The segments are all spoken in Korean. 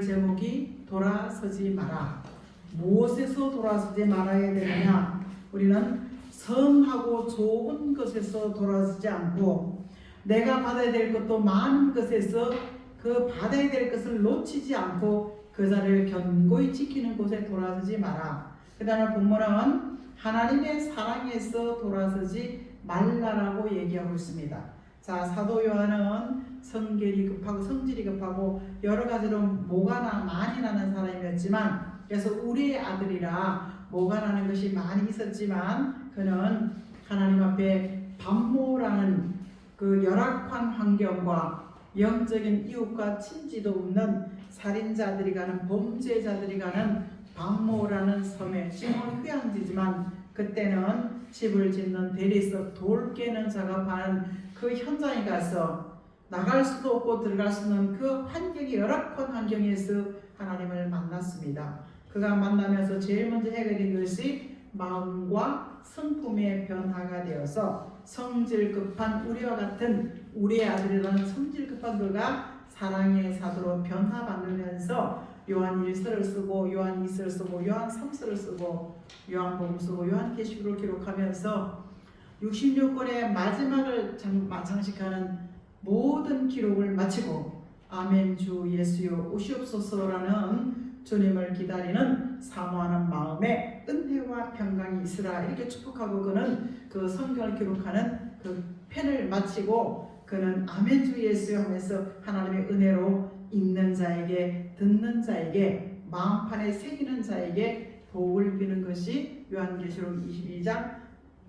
제목이 돌아서지 마라. 무엇에서 돌아서지 말아야 되느냐? 우리는 선하고 좋은 것에서 돌아서지 않고 내가 받아야 될 것도 많은 것에서 그 받아야 될 것을 놓치지 않고 그 자리를 견고히 지키는 곳에 돌아서지 마라. 그 다음에 본문은 하나님의 사랑에서 돌아서지 말라라고 얘기하고 있습니다. 자, 사도 요한은 성결이 급하고 성질이 급하고 여러 가지로 모가 많이 나는 사람이었지만, 그래서 우리의 아들이라 모가 나는 것이 많이 있었지만 그는 하나님 앞에 반모라는 그 열악한 환경과 영적인 이웃과 친지도 없는 살인자들이 가는, 범죄자들이 가는 반모라는 섬에, 지금은 휴양지지만 그때는 집을 짓는 대리석, 돌 깨는 작업하는 그 현장에 가서 나갈 수도 없고 들어갈 수 없는 그 환경이 열악한 환경에서 하나님을 만났습니다. 그가 만나면서 제일 먼저 해결된 것이 마음과 성품의 변화가 되어서 성질 급한 우리와 같은 우리의 아들이라는 성질 급한 그가 사랑의 사도로 변화받으면서 요한 1서를 쓰고 요한 2서를 쓰고 요한 3서를 쓰고 요한복음 쓰고 요한계시록을 기록하면서 66권의 마지막을 장식하는 모든 기록을 마치고 아멘 주 예수여 오시옵소서라는 주님을 기다리는 사모하는 마음에 은혜와 평강이 있으라 이렇게 축복하고 그는 그 성경을 기록하는 그 펜을 마치고 그는 아멘 주 예수여 하면서 하나님의 은혜로 읽는 자에게 듣는 자에게 마음판에 새기는 자에게 복을 비는 것이 요한계시록 20장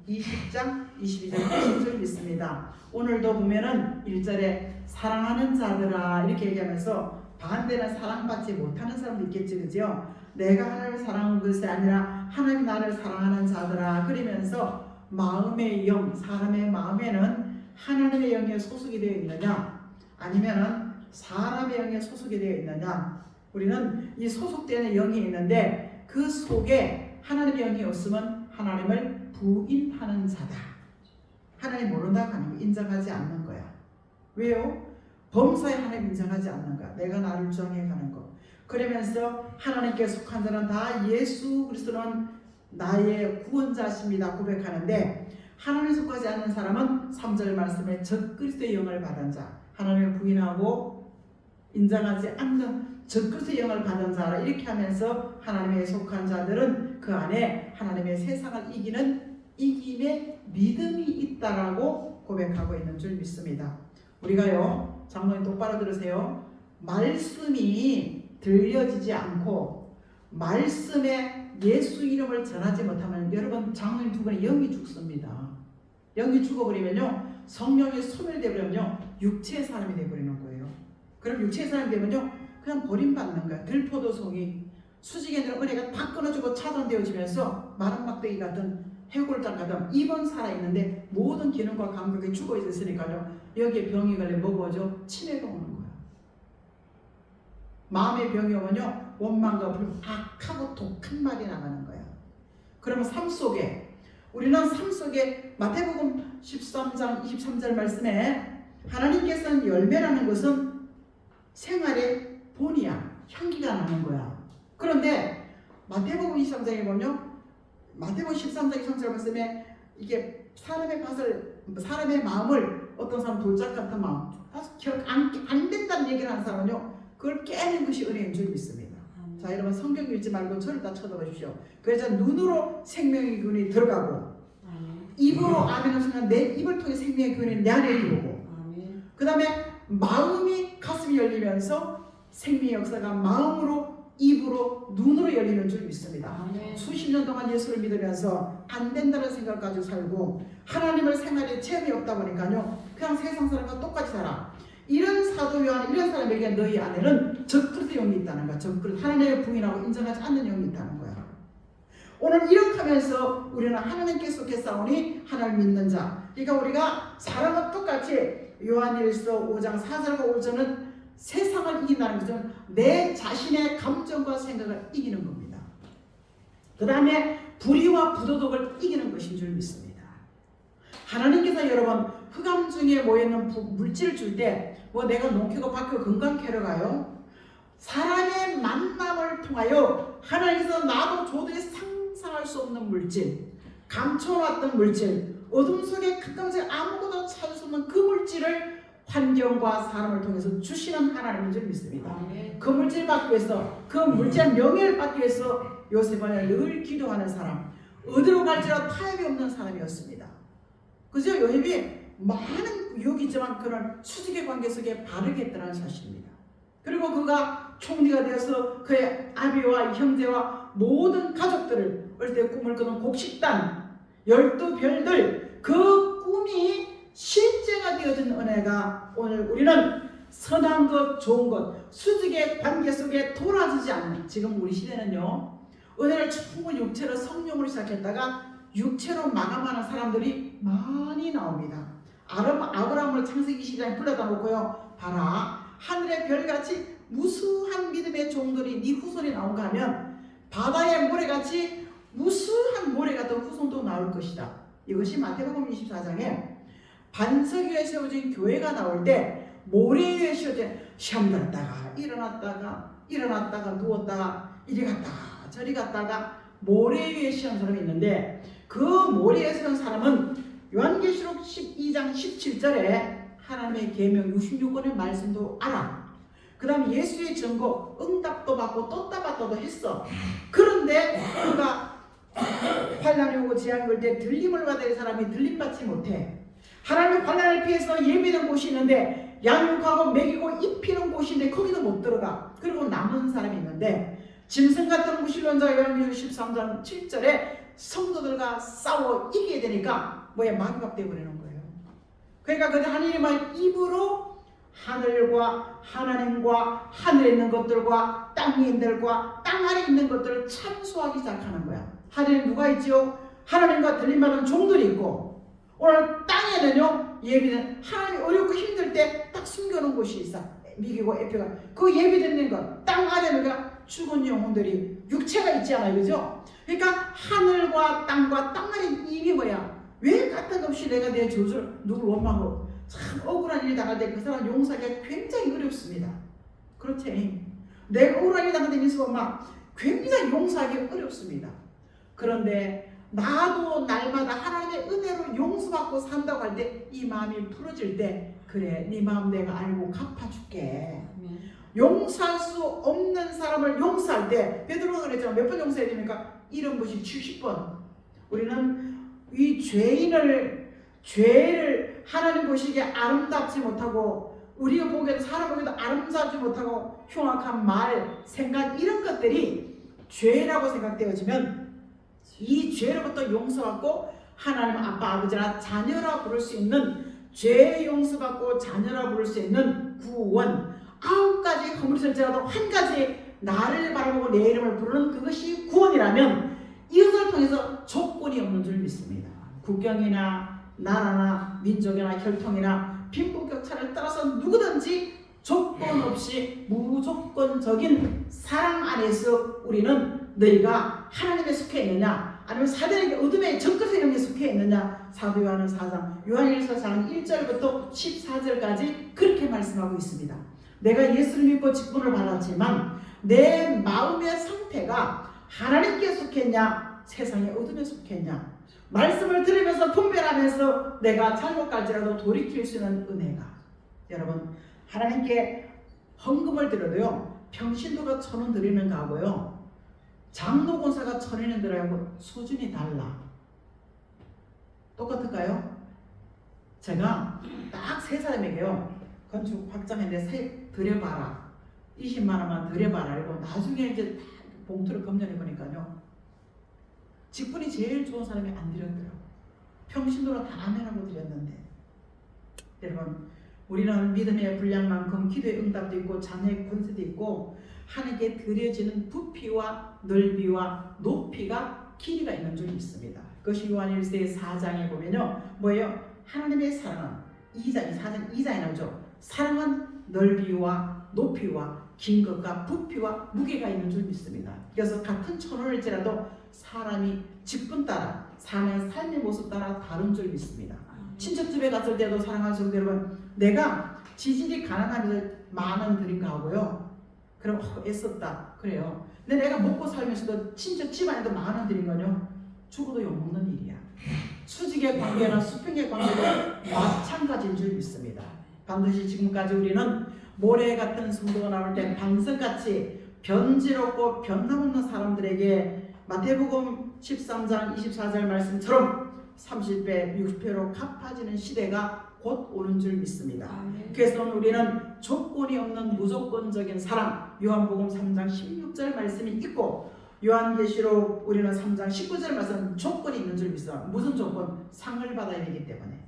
22절 20절 믿습니다. 오늘도 보면은 1절에 사랑하는 자들아 이렇게 얘기하면서 반대는 사랑받지 못하는 사람도 있겠지, 그죠? 내가 하나님을 사랑하는 것이 아니라 하나님이 나를 사랑하는 자들아 그러면서 마음의 영, 사람의 마음에는 하나님의 영에 소속이 되어 있느냐 아니면은 사람의 영에 소속이 되어 있느냐. 우리는 이 소속되는 영이 있는데 그 속에 하나님의 영이 없으면 하나님을 부인하는 자다. 하나님 모른다고 하는 거 인정하지 않는 거야. 왜요? 범사에 하나님 인정하지 않는 거야. 내가 나를 정해가는 거. 그러면서 하나님께 속한 자는 다 예수 그리스도는 나의 구원자십니다 고백하는데, 하나님에 속하지 않는 사람은 3절 말씀에 적그리스도의 영을 받은 자, 하나님을 부인하고 인정하지 않는 적그리스도의 영을 받은 자라 이렇게 하면서 하나님에 속한 자들은 그 안에 하나님의 세상을 이기는 이김의 믿음이 있다라고 고백하고 있는 줄 믿습니다. 우리가요, 장로님 똑바로 들으세요. 말씀이 들려지지 않고 말씀에 예수 이름을 전하지 못하면 여러분 장로님 두 분의 영이 죽습니다. 영이 죽어버리면요 성령이 소멸되어버리면요 육체의 사람이 되어버리는 거예요. 그럼 육체의 사람이 되면요 그냥 버림받는 거야. 들포도송이 수직에 있는 은혜가 다 끊어지고 차단되어지면서 마른 막대기 같은 해골장 같은 입은 살아있는데 모든 기능과 감각이 죽어 있으니까요 여기에 병이 걸려 먹어져 치매가 오는 거야. 마음의 병이 오면요 원망과 불, 악하고 독한 말이 나가는 거야. 그러면 삶 속에 우리는 삶 속에 마태복음 13장 23절 말씀에 하나님께서는 열매라는 것은 생활의 본이야. 향기가 나는 거야. 그런데 마태복음 23장에 보면 마태복음 13장 23절 말씀에 이게 사람의 마음을 어떤 사람 돌짝 같은 마음 안 된다는 얘기를 하는 사람은요 그걸 깨는 것이 은혜인 줄 믿습니다. 자 여러분 성경 읽지 말고 저를 다 쳐다봐 주십시오. 그래서 눈으로 생명의 기운이 들어가고 입으로 아멘을 순간 내 입을 통해 생명의 기운이 내 안에 들어오고 그 다음에 마음이 가슴이 열리면서 생명의 역사가 마음으로 입으로 눈으로 열리는 줄 믿습니다. 수십 년 동안 예수를 믿으면서 안 된다는 생각 가지고 살고 하나님을 생활에 체험이 없다 보니까요 그냥 세상 사람과 똑같이 살아. 이런 사도 요한 이런 사람에게 너희 안에는 적그리스도 영이 있다는 거야. 적그리스도 하나님을 부인하고 인정하지 않는 영이 있다는 거야. 오늘 이렇게 하면서 우리는 하나님께 속해 싸우니 하나님 믿는 자. 그러니까 우리가 사람과 똑같이 요한일서 5장 4절과 5절은 세상을 이긴다는 것은 내 자신의 감정과 생각을 이기는 겁니다. 그 다음에 불의와 부도덕을 이기는 것인 줄 믿습니다. 하나님께서 여러분 흑암 중에 모여있는 물질을 줄 때 뭐 내가 농캐고 밭캐고 건강 캐러 가요? 사람의 만남을 통하여 하나님께서 나도 도저히 상상할 수 없는 물질, 감춰놨던 물질, 어둠 속에 가끔씩 아무것도 찾을 수 없는 그 물질을 환경과 사람을 통해서 주시는 하나님인 줄 믿습니다. 그 물질 받기 위해서, 그 물질의 명예를 받기 위해서 요셉은 늘 기도하는 사람, 어디로 갈지라도 타협이 없는 사람이었습니다. 그죠? 요셉이 많은 유혹이 있지만 그런 수직의 관계 속에 바르게 했다는 사실입니다. 그리고 그가 총리가 되어서 그의 아비와 형제와 모든 가족들을 어릴 때 꿈을 꾸는 곡식단, 12별들, 그 꿈이 실제가 되어진 은혜가 오늘 우리는 선한 것, 좋은 것, 수직의 관계 속에 돌아지지 않는, 지금 우리 시대는요, 은혜를 충분히 육체로 성령으로 시작했다가 육체로 마감하는 사람들이 많이 나옵니다. 아브라함을 창세기 20장에 불러다 놓고요, 봐라, 하늘의 별같이 무수한 믿음의 종들이 네 후손이 나온가 하면 바다의 모래같이 무수한 모래 같은 후손도 나올 것이다. 이것이 마태복음 24장에 반석 위에 세워진 교회가 나올 때 모래 위에 세워진 시험 들었다가 일어났다가 누웠다가 이리 갔다가 저리 갔다가 모래 위에 세운 사람이 있는데, 그 모래에 세운 사람은 요한계시록 12장 17절에 하나님의 계명 66권의 말씀도 알아. 그 다음 예수의 증거 응답도 받고 떴다받다도 했어. 그런데 그가 환난이 오고 재앙이 올 때 들림을 받아야 할 사람이 들림받지 못해. 하나님의 환난을 피해서 예비된 곳이 있는데 양육하고 먹이고 입히는 곳인데 거기도 못 들어가. 그리고 남은 사람이 있는데 짐승 같은 무신론자 요한계시록 13장 7절에 성도들과 싸워 이기게 되니까 마귀가 되어버리는 거예요. 그러니까 그 하나님의 입으로 하늘과 하나님과 하늘에 있는 것들과 땅에 있는 것들과 땅 아래에 있는 것들을 참소하기 시작하는 거야. 하늘에 누가 있지요? 하나님과 들림받은 종들이 있고, 오늘 땅에는요, 예비된, 하나님이 어렵고 힘들 때 딱 숨겨놓은 곳이 있어. 미기고 에피가. 그 예비된 것, 땅 아래는 죽은 영혼들이 육체가 있지 않아요, 그죠? 그러니까 하늘과 땅과 땅 아래 이미 뭐야? 왜 까딱없이 내가 내 조절 누굴 원망하고 참 억울한 일이 당할 때 그 사람 용서하기가 굉장히 어렵습니다. 그렇지? 내가 억울한 일이 당할 때 민수가 막 굉장히 용서하기 어렵습니다. 그런데 나도 날마다 하나님의 은혜로 용서받고 산다고 할 때 이 마음이 풀어질 때, 그래, 네 마음 내가 알고 갚아줄게. 용서할 수 없는 사람을 용서할 때, 베드로가 그랬잖아. 몇 번 용서해야 됩니까? 70번씩 70번. 우리는 이 죄를 하나님 보시기에 아름답지 못하고, 우리가 보기에도 사람 보기에도 아름답지 못하고 흉악한 말, 생각, 이런 것들이 죄라고 생각되어지면 이 죄로부터 용서받고 하나님 아빠 아버지나 자녀라 부를 수 있는, 죄 용서받고 자녀라 부를 수 있는 구원, 9가지 허물일지라도 한 가지 나를 바라보고 내 이름을 부르는 그것이 구원이라면 이것을 통해서 조건이 없는 줄 믿습니다. 국경이나 나라나 민족이나 혈통이나 빈부격차를 따라서 누구든지 조건 없이 무조건적인 사랑 안에서 우리는 너희가 하나님에 속해 있느냐 아니면 사단에게 어둠의 정글세력에 속해 있느냐, 사도 요한은 4장 요한일서 4장 1절부터 14절까지 그렇게 말씀하고 있습니다. 내가 예수를 믿고 직분을 받았지만 내 마음의 상태가 하나님께 속했냐 세상의 어둠에 속했냐, 말씀을 들으면서 분별하면서 내가 잘못 갈지라도 돌이킬 수 있는 은혜가, 여러분 하나님께 헌금을 드려도요 평신도가 1,000원 드리는 거하고요 장로 권사가 1,000원 드려하고 수준이 달라. 똑같을까요? 제가 딱 3사람에게요 건축 확장했는데 드려봐라, 20만 원만 드려봐라 이러고 나중에 이제 봉투를 검열해 보니까요 직분이 제일 좋은 사람이 안 드렸더라고요. 평신도로 다 아멘하고 드렸는데, 여러분 우리는 믿음의 분량만큼 기도의 응답도 있고 자녀의 권세도 있고 하나님께 드려지는 부피와 넓이와 높이가 길이가 있는 줄 믿습니다. 그것이 요한일서 4장에 보면요 뭐예요? 하나님의 사랑은 4장 2장에 나오죠. 사랑은 넓이와 높이와 긴 것과 부피와 무게가 있는 줄 믿습니다. 그래서 같은 1,000원일지라도 사람이 직분 따라 사는 삶의 모습 따라 다른 줄 믿습니다. 친척집에 갔을 때도 사랑하는 성도 여러분, 내가 지질이 가난하면서 10,000원 드린 거 하고요 그럼 애썼다 그래요. 근데 내가 먹고 살면서도 진짜 집안에도 많은 일이거든요. 죽어도 욕먹는 일이야. 수직의 관계나 수평의 관계도 마찬가지인 줄 믿습니다. 반드시 지금까지 우리는 모래 같은 성도가 나올 때 방석같이 변질없고 변함없는 사람들에게 마태복음 13장 24절 말씀처럼 30배, 60배로 갚아지는 시대가 곧 오는 줄 믿습니다. 그래서 우리는 조건이 없는 무조건적인 사랑, 요한복음 3장 16절 말씀이 있고 요한계시록 우리는 3장 19절 말씀 조건이 있는 줄 믿습니다. 무슨 조건? 상을 받아야 되기 때문에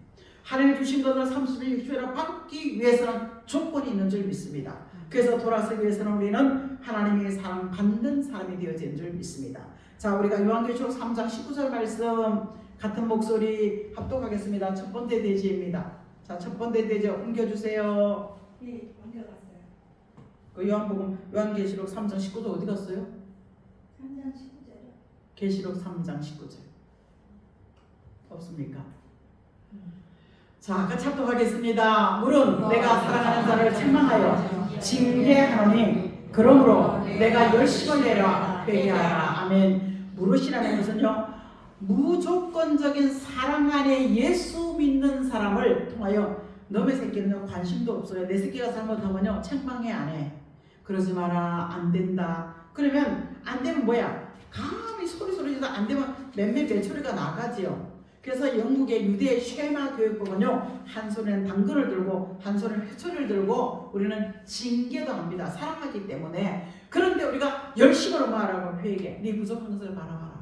하나님이 주신 것을 30배, 60배로 받기 위해서는 조건이 있는 줄 믿습니다. 그래서 돌아서기 위해서는 우리는 하나님의 사랑 받는 사람이 되어진 줄 믿습니다. 자, 우리가 요한계시록 3장 19절 말씀 같은 목소리 합독하겠습니다. 첫 번째 대지입니다. 자, 첫 번째 대지 옮겨주세요. 예, 옮겨갔어요. 그 요한계시록 3장 19절 어디 갔어요? 3장 19절이요. 계시록 3장 19절 없습니까? 자, 같이 합독하겠습니다. 물은 내가 사랑하는 자를 책망하여 징계하노니 그러므로 내가 열심을 내라 회개하라. 아멘. 물으시라는 것은요, 무조건적인 사랑 안에 예수 믿는 사람을 통하여 너의 새끼는 관심도 없어요. 내 새끼가 잘못하면요 책망해 안 해. 그러지 마라, 안 된다. 그러면 안 되면 뭐야? 감히 소리지도 안 되면 몇몇 배추리가 나가지요. 그래서 영국의 유대 쉐마 교육법은요, 한 손에는 당근을 들고 한 손에는 회초리를 들고 우리는 징계도 합니다. 사랑하기 때문에. 그런데 우리가 열심으로 말하고 회개. 네 부족한 것을 바라봐라.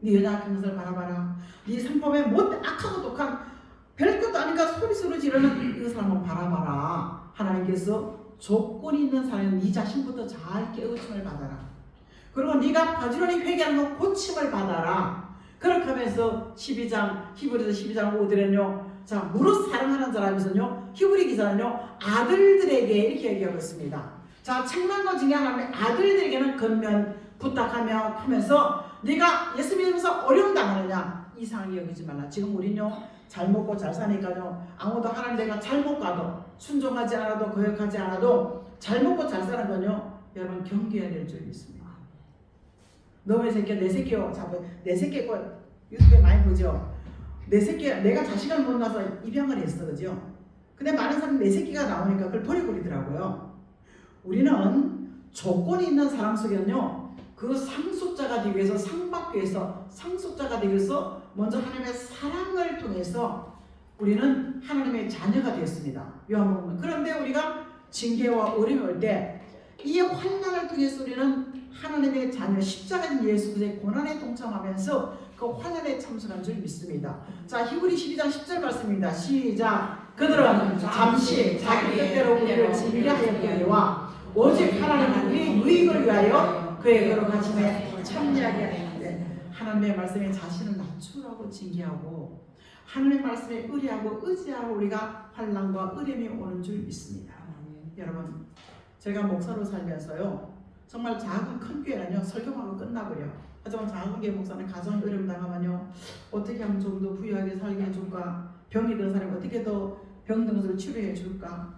네 연약한 것을 바라봐라. 네 상품에 못 악하고 독한 별것도 아니까 소리 지르는 그 사람을 바라봐라. 하나님께서 조건이 있는 사람은 네 자신부터 잘 깨우침을 받아라. 그리고 네가 바지런히 회개하는 거 고침을 받아라. 그렇게 하면서 히브리서 12장 5절에는요, 자, 무릇 사랑하는 자라면서요, 히브리 기자는요, 아들들에게 이렇게 얘기하고 있습니다. 자, 책망과 징계하면 아들들에게는 건면 부탁하며 하면서 네가 예수 믿으면서 어려움 당하느냐 이상하게 여기지 말라. 지금 우리는요 잘 먹고 잘 사니까요 아무도 하나님 내가 잘못 가도 순종하지 않아도 거역하지 않아도 잘 먹고 잘 사는 건요 여러분 경계해야 될 줄 믿습니다. 너의 새끼 내 새끼요. 자, 내 새끼 거 유튜브에 많이 보죠. 내 새끼 내가 자식을 못 낳아서 입양을 했어, 그죠? 근데 많은 사람이 내 새끼가 나오니까 그걸 버리더라고요. 우리는 조건이 있는 사람 속에는요 그 상속자가 되기 위해서 상받기 위해서 상속자가 되기 위해서 먼저 하나님의 사랑을 통해서 우리는 하나님의 자녀가 되었습니다. 요한복음. 그런데 우리가 징계와 어려움이 올 때 이 환난을 통해서 우리는 하나님의 자녀 십자가인 예수 그리스도의 고난에 동참하면서 그 환난에 참석한 줄 믿습니다. 자, 히브리 12장 10절 말씀입니다. 시작. 그들은 잠시 자기 뜻대로 우리를 징계하였거니와 오직 하나님은 우리의 유익을 위하여 그의 거룩하심에 참여하게 하는데 하나님의 말씀에 자신을 낮추라고 징계하고 하나님의 말씀에 의뢰하고 의지하고 우리가 환난과 어려움이 오는 줄 믿습니다. 여러분, 제가 목사로 살면서요 정말 작은 큰 교회는요 설교하고 끝나버려. 하지만 작은 교회 목사는 가정이 어려움 당하면요 어떻게 하면 좀 더 부유하게 살게 해줄까, 병이 든 사람이 어떻게 더 병든 것을 치료해 줄까.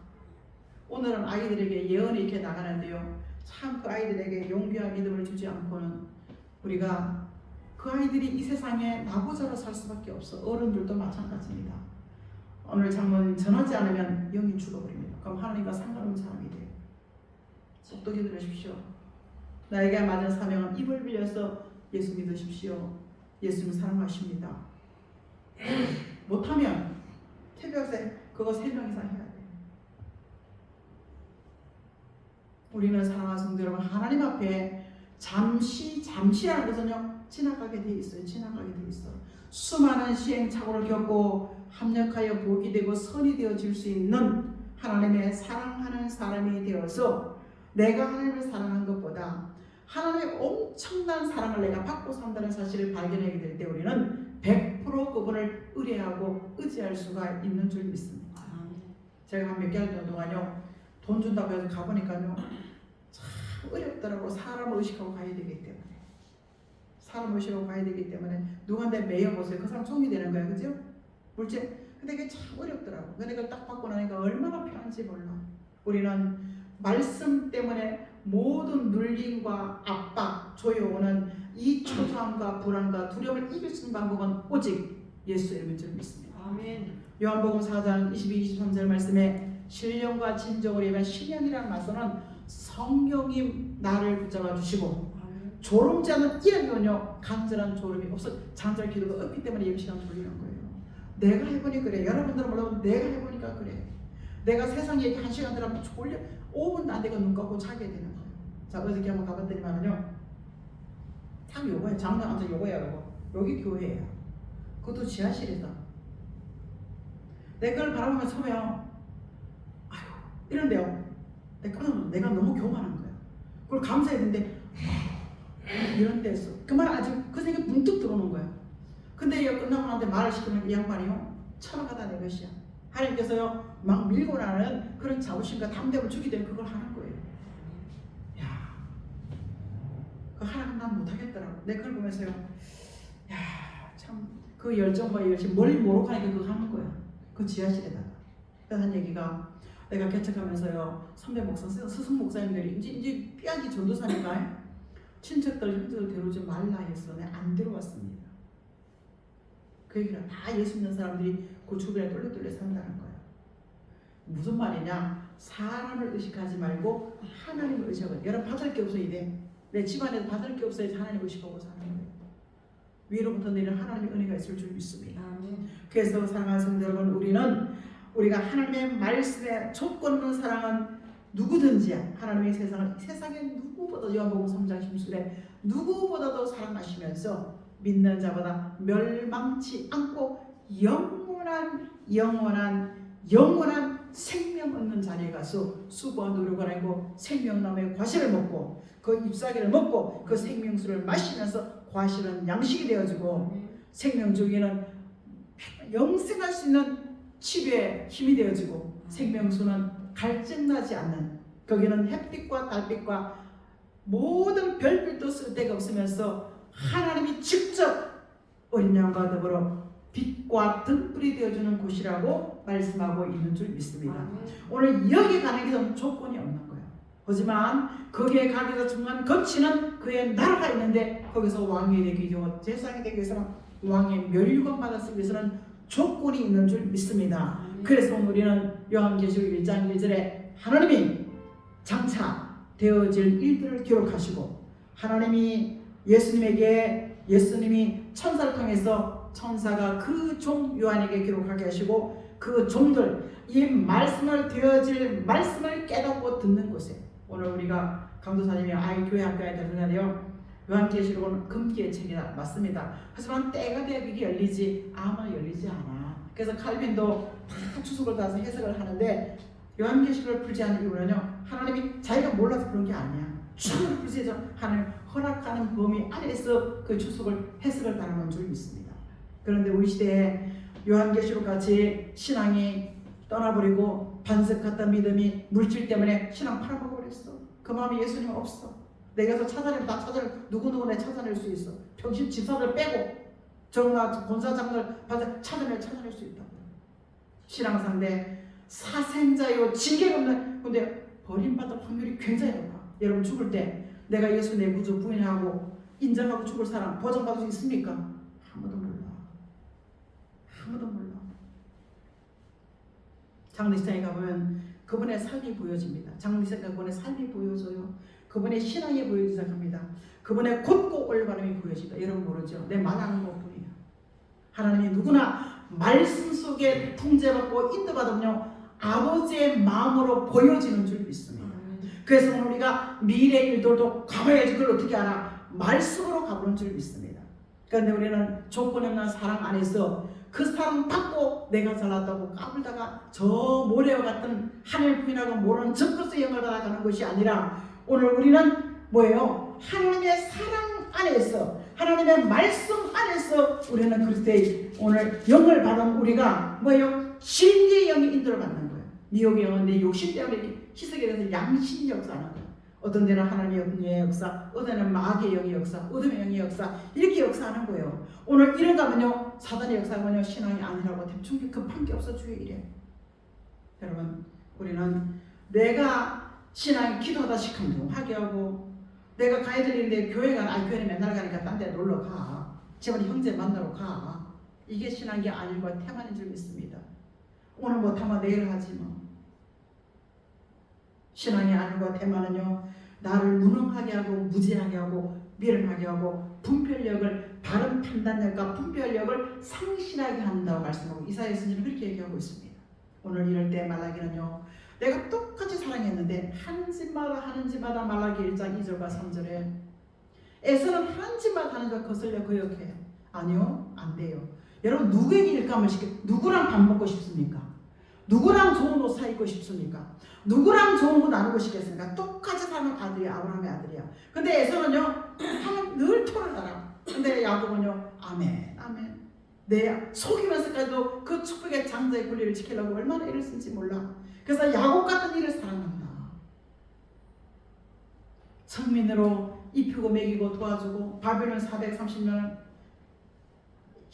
오늘은 아이들에게 예언이 이렇게 나가는데요 참 그 아이들에게 용기와 믿음을 주지 않고는 우리가 그 아이들이 이 세상에 나부자로 살 수밖에 없어. 어른들도 마찬가지입니다. 오늘 장모님 전하지 않으면 영이 죽어버립니다. 그럼 하나님과 상관없는 사람이 돼요. 속독이 들으십시오. 나에게 맞은 사명은 입을 빌려서 예수 믿으십시오. 예수님 사랑하십니다. 못하면 태교학생 그거 3명 이상 해야 돼요. 우리는 사랑하는 성도 여러분, 하나님 앞에 잠시라는 것은요 지나가게 돼 있어요. 지나가게 돼 있어. 수많은 시행착오를 겪고 합력하여 복이 되고 선이 되어질 수 있는 하나님의 사랑하는 사람이 되어서 내가 하나님을 사랑하는 것보다 하나님의 엄청난 사랑을 내가 받고 산다는 사실을 발견하게 될 때 우리는 100% 그분을 의뢰하고 의지할 수가 있는 줄 믿습니다. 제가 한 몇 개월 동안요 돈 준다고 해서 가보니까요 참 어렵더라고. 사람을 의식하고 가야 되기 때문에 사람을 의식하고 가야 되기 때문에 누구한테 매여보세요. 그 사람 종이 되는 거예요, 그죠? 물질. 근데 이게 참 어렵더라고. 근데 그걸 딱 받고 나니까 얼마나 편한지 몰라. 우리는 말씀 때문에 모든 눌림과 압박, 조여오는 이 초조함과 불안과 두려움을 이길 수 있는 방법은 오직 예수 이름인 줄 믿습니다. 아멘. 요한복음 4장 22, 23절 말씀에 신령과 진정을 위한 신령이라는 말씀은 성령이 나를 붙잡아 주시고 졸음지 않은 이름이요 간절한 졸음이 없어 간절 기도가 없기 때문에 예비시간 돌리는 거예요. 내가 해보니 그래. 여러분들은 몰라도 내가 해보니까 그래. 내가 세상 얘기 1시간 들으면 졸려 5분도 안 되고 눈 감고 자게 되는 거예요. 자, 어저께 한번 가봤더니만요 딱 요거예요. 장난 완전 요거예요. 요거. 여기 교회예요. 그것도 지하실에서 내 걸 바라보면 처음에요 아유 이런데요 내가 너무 교만한 거예요. 그걸 감사해야 되는데 이런 데서 그 말 아직 그 생각이 문득 들어오는 거예요. 근데 이거 끝나고 나한테 말을 시키면 이 양반이요 천하가 내 것이야. 하나님께서요 막 밀고 나는 그런 자부심과 담대함을 주기 때문에 그걸 하는 거예요. 야, 그 하나님 난 못하겠더라고. 내가 그걸 보면서요 야, 참 그 열정과 열심 뭘 모르고 하니까 그거 하는 거야. 그 지하실에다가. 그래서 한 얘기가 내가 개척하면서요 선배 목사, 스승 목사님들이 이제 삐약이 전도사니까 친척들 형제들 데려오지 말라 해서 내가 안 데려왔습니다. 그 얘기는 다 예수 믿는 사람들이 그 주변에 똘레똘레 산다는 거예요. 무슨 말이냐? 사람을 의식하지 말고 하나님을 의식하고. 여러분 받을 게 없어야 돼. 내 집안에서 받을 게 없어야지 하나님을 의식하고 사는 거예요. 위로부터 내리는 하나님의 은혜가 있을 줄 믿습니다. 그래서 사랑하는 성도 여러분, 우리가 하나님의 말씀에 조건 없는 사랑은 누구든지 하나님의 세상에 누구보다 요한복음 3장 16절에 누구보다도 사랑하시면서 믿는 자보다 멸망치 않고 영원한 생명 얻는 자리에 가서 수고와 노력을 하고 생명나무의 과실을 먹고 그 잎사귀를 먹고 그 생명수를 마시면서 과실은 양식이 되어지고 생명주기는 영생할 수 있는 치료의 힘이 되어지고 생명수는 갈증나지 않는 거기는 햇빛과 달빛과 모든 별빛도 쓸데가 없으면서 하나님이 직접 어린 양과 더불어 빛과 등불이 되어주는 곳이라고 말씀하고 있는 줄 믿습니다. 오늘 여기 가는 것은 조건이 없는 거예요. 하지만 거기에 가기 위해서 중간 거치는 그의 나라가 있는데 거기서 왕이 되기 위해서 제사장이 되기 위해서는 왕의 멸류관 받았기 위해서는 조건이 있는 줄 믿습니다. 그래서 오늘 우리는 요한계시록 1장 1절에 하나님이 장차 되어질 일들을 기록하시고 하나님이 예수님이 천사를 통해서 천사가 그 종 요한에게 기록하게 하시고 그 종들 이 말씀을 되어질 말씀을 깨닫고 듣는 곳에 오늘 우리가 강도사님이 교회 학교에 들으냐요 요한계시록은 금기의 책이다. 맞습니다. 하지만 때가 되어 그게 열리지 아마 열리지 않아. 그래서 칼빈도 다 추석을 따서 해석을 하는데 요한계시록을 풀지 않는 이유는요 하나님이 자기가 몰라서 그런 게 아니야. 추석을 풀지 해서 하나님 허락하는 범위 안에서 그 추석을 해석을 따르는 줄 믿습니다. 그런데 우리 시대에 요한계시록 같이 신앙이 떠나버리고 반석 같던 믿음이 물질 때문에 신앙 팔아먹어버렸어. 그 마음이 예수님은 없어. 내가 찾아내면 다 찾아낼 누구누구 내 찾아낼 수 있어. 평신 집사들 빼고 정말 권사장들 찾아낼 수 있다고. 신앙상대 사생자요 징계가 없는 근데 버림받을 확률이 굉장히 높아. 여러분 죽을 때 내가 예수 내 구주 부인하고 인정하고 죽을 사람 보장받을 수 있습니까? 아무도 몰라. 아무도 몰라. 장례식장에 가보면 그분의 삶이 보여집니다. 장례식장에 그분의 삶이 보여져요. 그분의 신앙이 보여지기 시작합니다. 그분의 곧고 올바름이 보여집니다. 여러분 모르죠? 내 말하는 것뿐이에요. 하나님이 누구나 말씀 속에 통제받고 인도받으며 아버지의 마음으로 보여지는 줄 믿습니다. 그래서 오늘 우리가 미래 일들도 가봐야지 그걸 어떻게 알아? 말씀으로 가보는 줄 믿습니다. 그런데 우리는 조건 없는 사랑 안에서 그 사랑 받고 내가 잘났다고 까불다가 저 모래와 같은 하늘 부인하고 모르는 적그리스도의 영을 받아가는 것이 아니라 오늘 우리는 뭐예요? 하나님의 사랑 안에서 하나님의 말씀 안에서 우리는 그리스도의 오늘 영을 받은 우리가 뭐예요? 진리의 영이 인도를 받는 거예요. 미혹의 영은 내 욕심 때문에 희석에 대해서 양심의 역사하는 거예요. 어떤 데는 하나님의 영의 역사, 어떤 데는 마귀의 영의 역사, 어둠의 영의 역사 이렇게 역사하는 거예요. 오늘 이런가면요 사단의 역사가면요 신앙이 아니라고 대충 급한 게 없어 주의 이래. 여러분 우리는 내가 신앙이 기도하다 시큰둥하게 하고 내가 가야 될 일인데 교회는 맨날 가니까 딴 데 놀러 가. 제발 형제 만나러 가. 이게 신앙이 아닐과 태만인 줄 믿습니다. 오늘 못하면 내일 하지 뭐. 신앙이 아닐과 태만은요, 나를 무능하게 하고 무지하게 하고 미련하게 하고 분별력을, 바른 판단력과 분별력을 상실하게 한다고 말씀하고 이사야 선지는 그렇게 얘기하고 있습니다. 오늘 이럴 때 말라기는요, 내가 똑같이 사랑했는데 하는 집마다 말라기 1장 2절과 3절에 에서는 하는 집마다 하는 걸 거슬려 거역해요. 아니요, 안 돼요. 여러분, 누구에게 일감을 시켜? 누구랑 밥 먹고 싶습니까? 누구랑 좋은 옷 사 입고 싶습니까? 누구랑 좋은 거 나누고 싶겠습니까? 똑같이 사는 아들이야. 아브라함의 아들이야. 근데 에서는요, 하면 늘 토를 달아. 근데 야곱은요, 아멘, 아멘. 내 속이면서까지도 그 축복의 장자의 권리를 지키려고 얼마나 애를 쓴지 몰라. 그래서 야곱 같은 일을 사랑한다. 성민으로 입히고 먹이고 도와주고 바벨론 430년,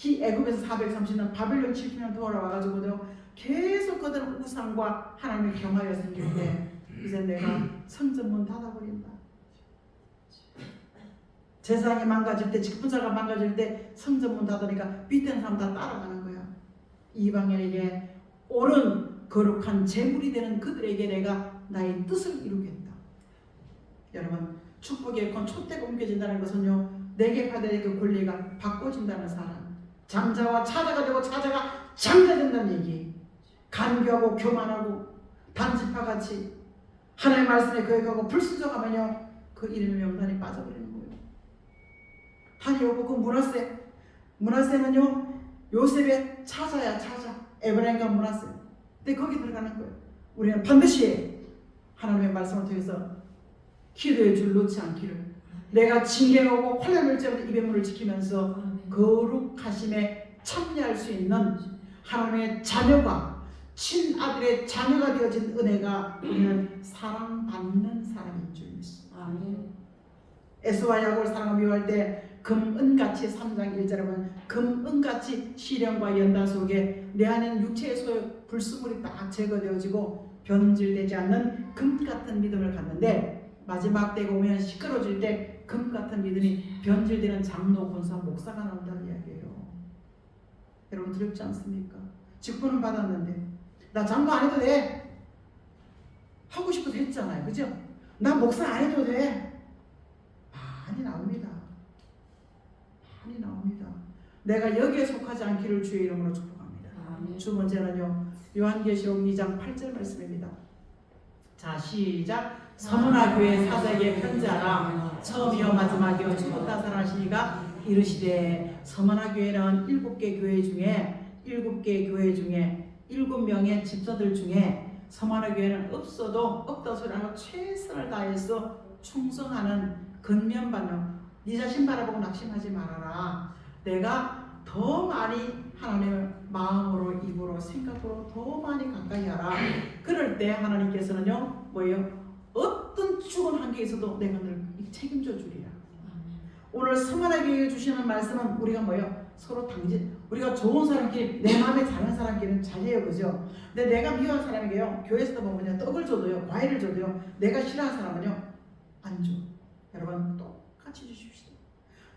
애굽에서 430년 바벨론 70년 돌아와가지고도 계속 그들은 우상과 하나님의 경하여 생길 때 이제 내가 성전문 닫아버린다. 세상이 망가질 때, 직분자가 망가질 때 성전문 닫으니까 밑에 사람 다 따라가는 거야. 이방인에게 옳은 거룩한 제물이 되는 그들에게 내가 나의 뜻을 이루겠다. 여러분, 축복의 건 촛대가 옮겨진다는 것은요, 내게 받아야 그 권리가 바꿔진다는 사람, 장자와 차자가 되고 차자가 장자 된다는 얘기. 간교하고 교만하고 단지파같이 하나님의 말씀에 거역하고 불순종하면요, 그 이름의 명단이 빠져버리는 거예요. 단이 오고 그 문하세는요, 요셉의 차자야. 차자. 에브라임과 문하세. 근데 거기 들어가는 거예요. 우리는 반드시 하나님의 말씀을 통해서 기도의 줄 놓지 않기를, 내가 징계하고 환난을 지어도 입의 문을 지키면서 거룩하심에 참여할 수 있는 하나님의 자녀가, 친아들의 자녀가 되어진 은혜가 우리는 사랑받는 사람인 줄 믿습니다. 에서와 야곱을 사랑하며 미워할 때 금은같이 3장 1절에 보면 금은같이 시련과 연단 속에 내 안에는 육체의 소욕 불순물이 딱 제거되어지고 변질되지 않는 금같은 믿음을 갖는데, 마지막 때가 오면 시끄러질 때 금같은 믿음이 변질되는 장로, 권사, 목사가 나온다는 이야기예요. 여러분, 두렵지 않습니까? 직분은 받았는데 나 장로 안 해도 돼. 하고 싶어서 했잖아요. 그죠? 나 목사 안 해도 돼. 많이 나옵니다. 많이 나옵니다. 내가 여기에 속하지 않기를 주의 이름으로 축복합니다. 두 번째는요, 요한계시록 2장 8절 말씀입니다. 자, 시작. 서문화 교회 사자에게 편지하라. 처음이요 마지막이요 죽었다 살아나시니가 이르시되, 서문화 교회는 7개 교회 중에 7명의 집사들 중에 서문화 교회는 없다 소리 안 하고 최선을 다해서 충성하는 근면반영. 네 자신 바라보고 낙심하지 말아라. 내가 더 많이 하나님을 마음으로, 입으로, 생각으로 더 많이 가까이 하라. 그럴 때 하나님께서는요, 뭐예요? 어떤 죽은 한계에 있어도 내가 늘 책임져 주리라. 오늘 서문화교회에 주시는 말씀은 우리가 뭐예요? 서로 당진, 우리가 좋은 사람끼리, 내 마음에 자는 사람끼리는 잘해요, 그죠? 근데 내가 미워한 사람에게요, 교회에서도 보면 떡을 줘도요, 과일을 줘도요, 내가 싫어하는 사람은요, 안 줘. 여러분, 똑같이 주십시오.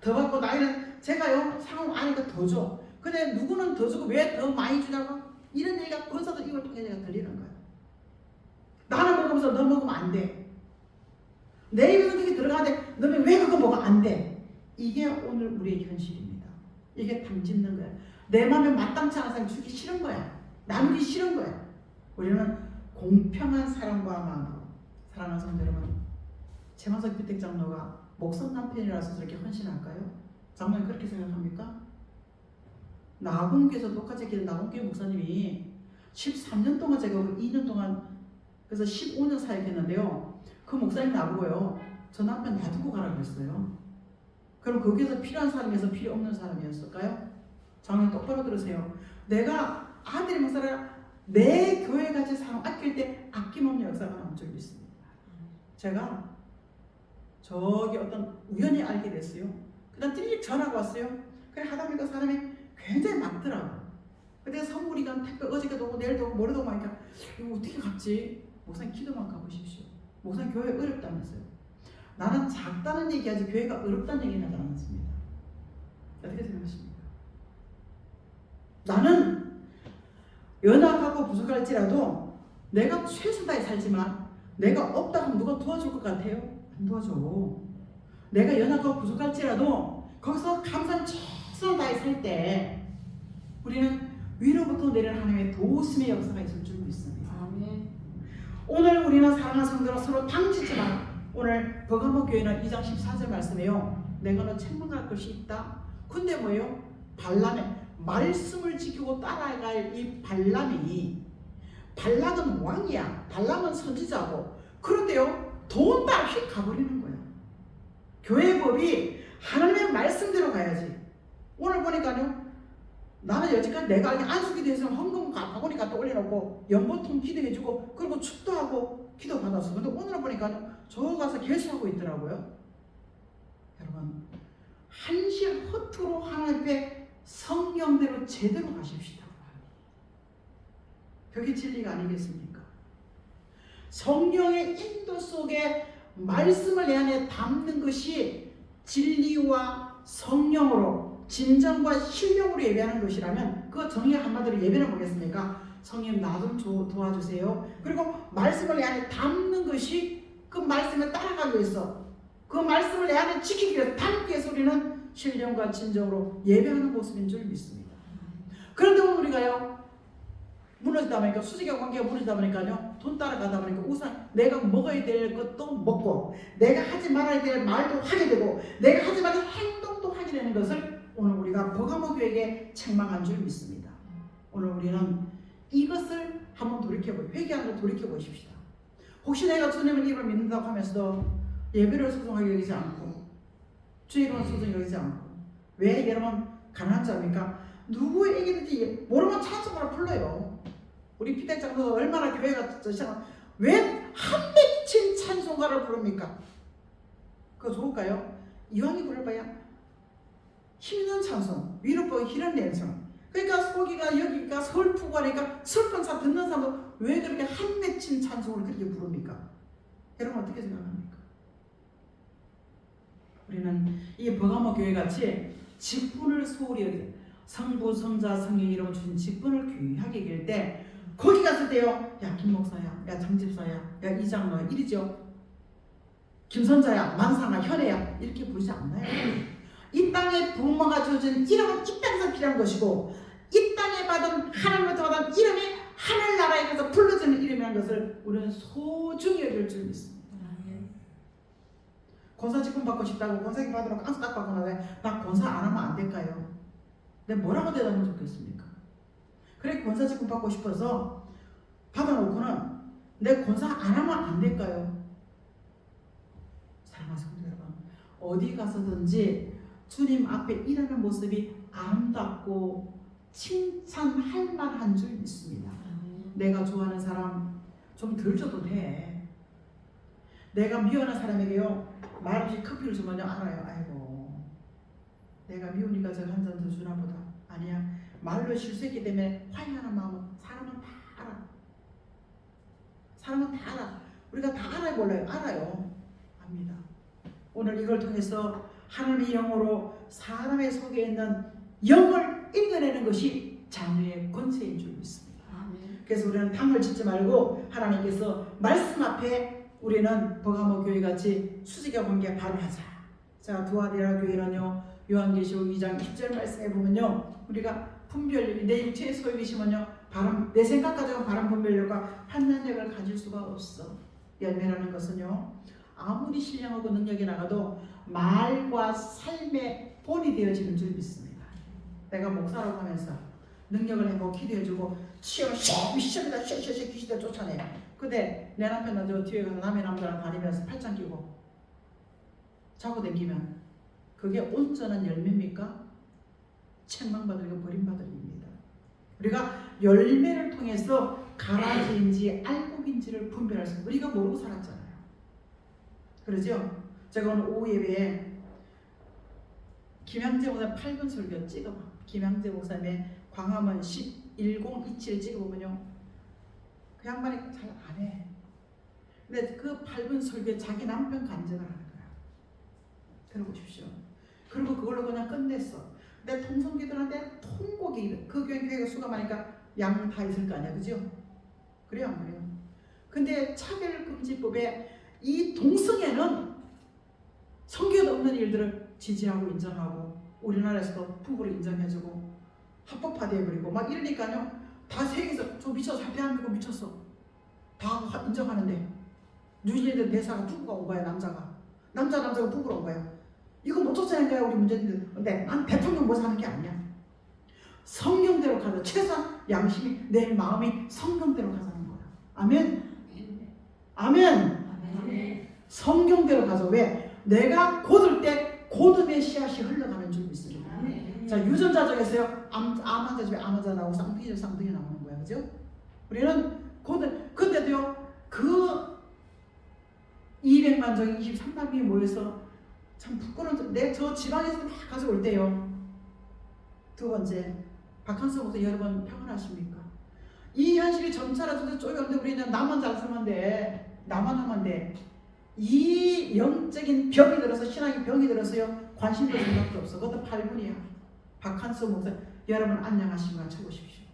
더 받고, 나이는 제가요, 상황 아니까 더 줘. 근데 누구는 더 주고 왜 더 많이 주냐고? 이런 얘기가 권사도 이걸 통해 제가 들리는 거예요. 나는 먹으면서 너 먹으면 안 돼. 내 입에서 그게 들어가는데 너는 왜 그거 먹으면 안 돼? 이게 오늘 우리의 현실입니다. 이게 당짓는 거야. 내 마음에 마땅치 않은 사람 주기 싫은 거야. 나누기 싫은 거야. 우리는 공평한 사랑과 마음으로 사랑하는 성도 여러분, 최만석 비택 장로가 목선 남편이라서 저렇게 헌신할까요? 장로님 그렇게 생각합니까? 나공교에서 똑같이 기는 나공교 목사님이 13년 동안 제가 2년 동안 그래서 15년 사역했는데요. 그 목사님 나보고요, 저 남편 놔두고 가라고 했어요. 그럼 거기에서 필요한 사람이어서 필요 없는 사람이었을까요? 장로님 똑바로 들으세요. 내가 아들이 목사라 내 교회 같이 사람 아낄 때 아낌없는 역사가 나온 적이 있습니다. 제가 저기 어떤 우연히 알게 됐어요. 그다음 띠릭 전화가 왔어요. 그래 하다 보니까 사람이 굉장히 많더라고. 근데 선물이가 택배 어저께도 오고 내일도 오고 모레도 오고 하니까 이거 어떻게 갚지? 목사님 기도만 가보십시오. 목사님 교회 어렵다면서요. 나는 작다는 얘기하지 교회가 어렵다는 얘기는 하지 않았습니다. 어떻게 생각하십니까? 나는 연약하고 부족할지라도 내가 최선 다해 살지만 내가 없다 하면 누가 도와줄 것 같아요? 안 도와줘. 내가 연약하고 부족할지라도 거기서 감사는 최선을 다해 살 때 우리는 위로부터 내리는 하나님의 도우심의 역사가 있을 줄 믿습니다. 아멘. 오늘 우리는 사랑하는 성도로 서로 당치지만 오늘 버가모 교회는 2장 14절 말씀에요. 내가 너 책망할 것이 있다. 근데 뭐예요? 발람의 말씀을 지키고 따라갈 이 발람이 발락은 왕이야. 발람은 선지자고. 그런데요. 돈 없이 가버리는 거야. 교회 법이 하나님의 말씀대로 가야지. 오늘 보니까요. 나는 여지까지 내가 알기 안수기도해서 헌금 바구니 갖다 올려놓고 연보통 기도해주고 그리고 축도하고 기도 받았어. 근데 오늘 보니까요. 저 가서 개수하고 있더라고요. 여러분 한실 허투루 하나님 앞에 성경대로 제대로 가십시다. 그게 진리가 아니겠습니까? 성령의 인도 속에 말씀을 내 안에 담는 것이 진리와 성령으로 진정과 신령으로 예배하는 것이라면 그 정의 한마디로 예배는 뭐겠습니까? 성령 나 좀 도와주세요. 그리고 말씀을 내 안에 담는 것이 그 말씀에 따라가기 위해서 그 말씀을 내 안에 지키기 위해서 담기 위해서 우리는 신령과 진정으로 예배하는 모습인 줄 믿습니다. 그런데 오늘 우리가요 무너지다 보니까 수직의 관계가 무너지다 보니까요 돈 따라가다 보니까 우선 내가 먹어야 될 것도 먹고 내가 하지 말아야 될 말도 하게 되고 내가 하지 말아야 될 행동도 하게 되는 것을 오늘 우리가 버가모 교회에게 책망한 줄 믿습니다. 오늘 우리는 이것을 한번 회개하는 걸 돌이켜보십시다. 혹시 내가 주님을 이름을 믿는다고 하면서도 예배를 소중하게 여기지 않고 주의 이름을 소중히 여기지 않고 왜 여러분 가난한 자입니까? 누구에게든지 모르면 찬송가를 불러요. 우리 피대 장로가 얼마나 교회가 시작한 왜 한맺힌 찬송가를 부릅니까? 그거 좋을까요? 이왕이 부를까요? 힘있는 찬송, 위로보고 희는 내성. 그러니까 속이가 여기가 슬프고 하니까 슬픈 사람 듣는 사람도 왜 그렇게 한맺힌 찬송을 그렇게 부릅니까? 여러분 어떻게 생각합니까? 우리는 이 버가모 교회 같이 직분을 소홀히 여기서 성부, 성자, 성령 이름 주신 직분을 귀하게 여길 때 거기 갔을 때요 야 김목사야, 야 장집사야, 야 이장로야 이리죠. 김선자야, 만상아, 현애야 이렇게 부르지 않나요? 이 땅에 부모가 주어진 이름은 이 땅에서 필요한 것이고 이 땅에 받은 하나님부터 받은 이름이 하늘나라에서 불러지는 이름이라는 것을 우리는 소중히 여길 줄 믿습니다. 권사 직분 받고 싶다고 권사직 받으러 깡싹 받고 나서 나 권사 안 하면 안 될까요? 내가 뭐라고 대답하면 좋겠습니까? 그래 권사 직분 받고 싶어서 받아놓고는 내 권사 안 하면 안 될까요? 사랑하는 성도 여러분 어디 가서든지 주님 앞에 일하는 모습이 아름답고 칭찬할 만한 줄 믿습니다. 내가 좋아하는 사람 좀 덜 줘도 돼. 내가 미워하는 사람에게요 말없이 커피를 주면 알아요. 아이고 내가 미우니까 제가 한 잔 더 주나 보다. 아니야 말로 실수했기 때문에 화해하는 마음은 사람은 다 알아. 사람은 다 알아. 우리가 다 알아요 몰라요? 알아요. 압니다. 오늘 이걸 통해서 하나님의 영으로 사람의 속에 있는 영을 읽어내는 것이 자녀의 권세인 줄 믿습니다. 그래서 우리는 당을 짓지 말고 하나님께서 말씀 앞에 우리는 버가모 교회같이 수직의 관계 바로 하자. 자 두아디라 교회는요 요한계시록 2장 10절 말씀에 보면요 우리가 분별력이 내 육체의 소욕이시면요 바람 내 생각 가지고 바람 분별력과 판단력을 가질 수가 없어. 열매라는 것은요 아무리 신령하고 능력이 나가도 말과 삶의 본이 되어지는 줄 믿습니다. 내가 목사라고 하면서 능력을 해보고 기도해주고 시험이다 귀신들 쫓아내. 근데 내 남편 저 뒤에 가서 남의 남자랑 다니면서 팔짱 끼고 자고 댕기면 그게 온전한 열매입니까? 책망받으리고 버림받을 일입니다. 우리가 열매를 통해서 가라지인지 알곡인지를 분별할 수 있는 우리가 모르고 살았잖아요. 그러죠? 제가 오늘 오후 예배에 김양재 목사 8분 설교 찍어봐. 김양재 목사님의 광화문 1027 찍어보면요 그 양반이 잘 안 해. 근데 그 밝은 설교에 자기 남편 간증을 하는 거야. 들어보십시오. 그리고 그걸로 그냥 끝냈어. 내 동성기들한테 통곡이, 그 교회가 수가 많으니까 양 다 있을 거 아니야, 그죠? 그래요, 안 그래요? 근데 차별금지법에 이 동성애는 성경에 없는 일들을 지지하고 인정하고 우리나라에서도 부부를 인정해주고 합법화되어버리고 막 이러니까요, 다 세계에서 저 미쳤어, 대한민국 미쳤어, 다 인정하는데 뉴질랜드 대사가 부부가 온 거야. 남자가 부부로 온 거야. 이거 못 쫓아낸 거야 우리 문재인들. 근데 난 대통령 뭐 사는 게 아니야. 성경대로 가자. 최소한 양심이, 내 마음이 성경대로 가자는 거야. 아멘. 아멘. 성경대로 가자. 왜? 내가 곧을 때 곧음의 씨앗이 흘러가는 줄 믿습니다. 자, 유전자 중에서요, 암 환자 집에 암 환자 나오고 쌍둥이 나오는 거야, 그죠? 우리는 곧은, 근데도요, 그 200만 정 23만 명이 모여서 참 부끄러운, 저 지방에서 다 가져올 때요. 두 번째, 박한수 목사 여러분 평안하십니까? 이 현실이 점차라도 쪼여오는데 우리는 나만 잘 살면 돼. 나만 하면 돼. 이 영적인 병이 들어서, 신앙의 병이 들어서요, 관심도 생각도 없어. 그것도 8분이야. 박한수 목사 여러분 안녕하신가 쳐보십시오.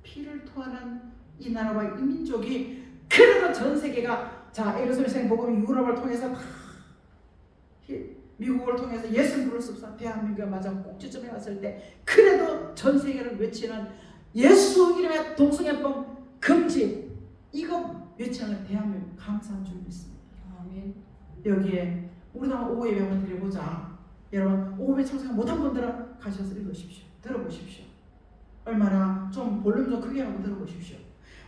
피를 토하는 이 나라와 이 민족이, 그래도 전 세계가, 자, 에르사렘 복음이 유럽을 통해서 다 미국을 통해서 예수 부를 수 없어. 대한민국에 맞아 꼭지점에 왔을 때 그래도 전 세계를 외치는 예수 이름의 동성애법 금지, 이거 외치는 대한민국 감사한 줄 믿습니다. 아멘. 여기에 우리도 한번 오후에 한번 드려보자. 여러분 오후에 참석 못한 분들은 가셔서 읽으십시오. 들어보십시오. 얼마나 좀 볼륨 좀 크게 하고 들어보십시오.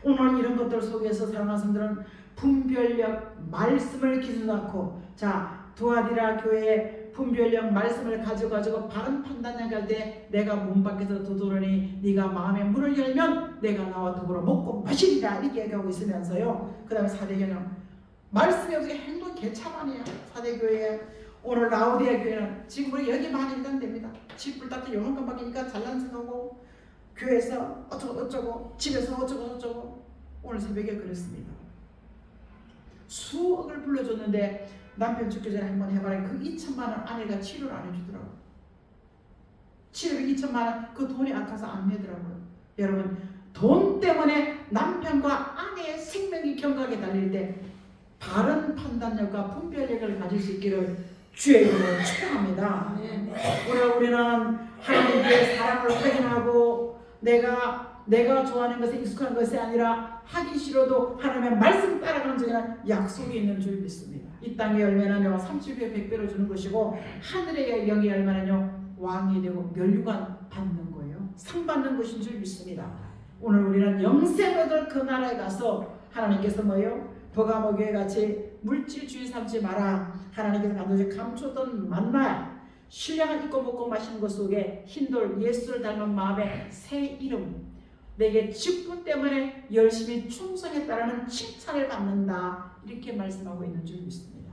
오늘 이런 것들 속에서 사랑하는 사람들은 분별력 말씀을 기준으로 않고, 자, 두아디라 교회의 분별력 말씀을 가지고 바른 판단력 할 때 내가 문 밖에서 두드러니 네가 마음의 문을 열면 내가 나와 더불어 먹고 마시리라, 이렇게 얘기하고 있으면서요, 그 다음에 사대교회는 말씀이 없으니 행동 개차반이에요. 사대교회, 오늘 라우디아 교회는 지금 우리 여기만 읽으면 됩니다. 집불 닦기 요만큼 바뀌니까 잘난 척하고 교회에서 어쩌고 집에서 어쩌고 오늘 새벽에 그랬습니다. 수억을 불러줬는데 남편 죽기 전에 한번 해봐라. 그 2천만 원 아내가 치료를 안 해주더라고요. 치료비 2천만 원, 그 돈이 아까서 안 내더라고요. 여러분, 돈 때문에 남편과 아내의 생명이 경각에 달릴 때 바른 판단력과 분별력을 가질 수 있기를 주의 이름으로 축복합니다. 우리는 하나님의 사랑을 확인하고 내가 좋아하는 것에 익숙한 것이 아니라 하기 싫어도 하나님의 말씀 따라가는 중에는 약속이 있는 줄 믿습니다. 이 땅의 열매는요 30배 100배로 주는 것이고, 하늘의 영의 열매는요 왕이 되고 멸류관 받는 거예요. 상 받는 것인 줄 믿습니다. 오늘 우리는 영생 얻을 그 나라에 가서 하나님께서 뭐예요? 버가모 교회 같이 물질주의 삼지 마라. 하나님께서 반드시 감추던 만나, 신령한 입고 먹고 마시는 것 속에 흰돌 예수를 닮은 마음의 새 이름, 내게 직분 때문에 열심히 충성했다라는 칭찬을 받는다, 이렇게 말씀하고 있는 줄 믿습니다.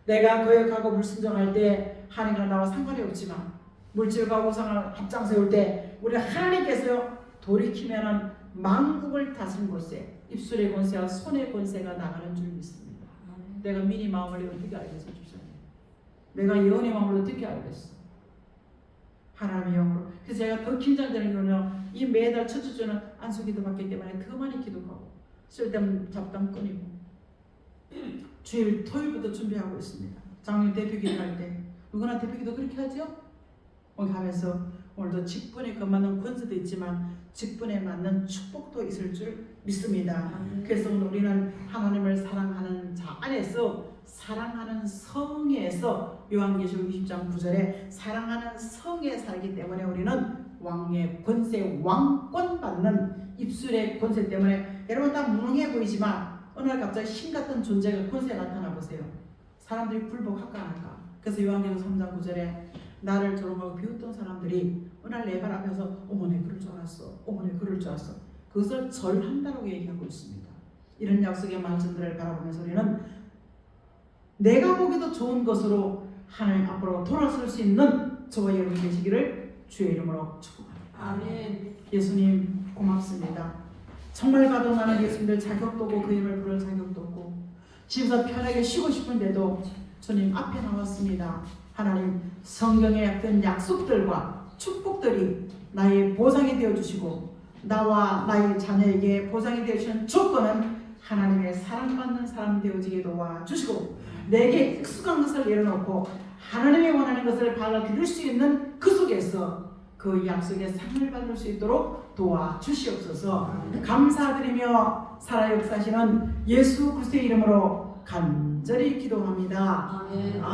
내가 거역하고 불순종할 때 하나님과 나와 상관이 없지만, 물질과 우상을 합장 세울 때 우리 하나님께서요 돌이키면은 만국을 다스린 곳에 입술의 권세와 손의 권세가 나가는 줄 믿습니다. 내가 미리 마음을 어떻게 알겠어, 주사님? 내가 예언의 마음을 어떻게 알겠어? 하나님의 영으로. 그래서 제가 더 긴장되는 거는 이 매달 첫 주는 안수기도 받기 때문에 더 많이 기도하고 쓸데없는 잡담 끊이고, 주일 토요일부터 준비하고 있습니다. 장로님 대표기도 할 때 누구나 대표기도 그렇게 하죠? 오늘 가면서 오늘도 직분에 맞는 권세도 있지만 직분에 맞는 축복도 있을 줄 믿습니다. 그래서 오늘 우리는 하나님을 사랑하는 자 안에서, 사랑하는 성에서, 요한계시록 20장 9절에 사랑하는 성에 살기 때문에 우리는 왕의 권세, 왕권 받는 입술의 권세 때문에 여러분 다 무능해 보이지만 어느 날 갑자기 신 같은 존재가 권세 나타나 보세요. 사람들이 굴복할까 안 할까? 그래서 요한계시록 3장 9절에 나를 조롱하고 비웃던 사람들이 어느 날 내 발 앞에서 어머네 그럴 줄 알았어, 어머네 그럴 줄 알았어, 그것을 절한다라고 얘기하고 있습니다. 이런 약속의 말씀들을 바라보면서 우리는 내가 보기도 좋은 것으로 하나님 앞으로 돌아설 수 있는 저와 여러분 되시기를 주의 이름으로 축복합니다. 아멘. 예수님 고맙습니다. 정말 봐도 나는 예수님들 자격도 없고 그 이름을 부를 자격도 없고 집에서 편하게 쉬고 싶은데도 주님 앞에 나왔습니다. 하나님 성경에 어떤 약속들과 축복들이 나의 보장이 되어주시고 나와 나의 자녀에게 보장이 되어주시는 조건은 하나님의 사랑받는 사람 되어지게 도와주시고 내게 익숙한 것을 내려놓고 하나님이 원하는 것을 받아들일 수 있는 그 속에서 그 약속의 상을 받을 수 있도록 도와주시옵소서. 감사드리며 살아 역사하시는 예수 그리스도의 이름으로 간절히 기도합니다. 아멘. 아멘.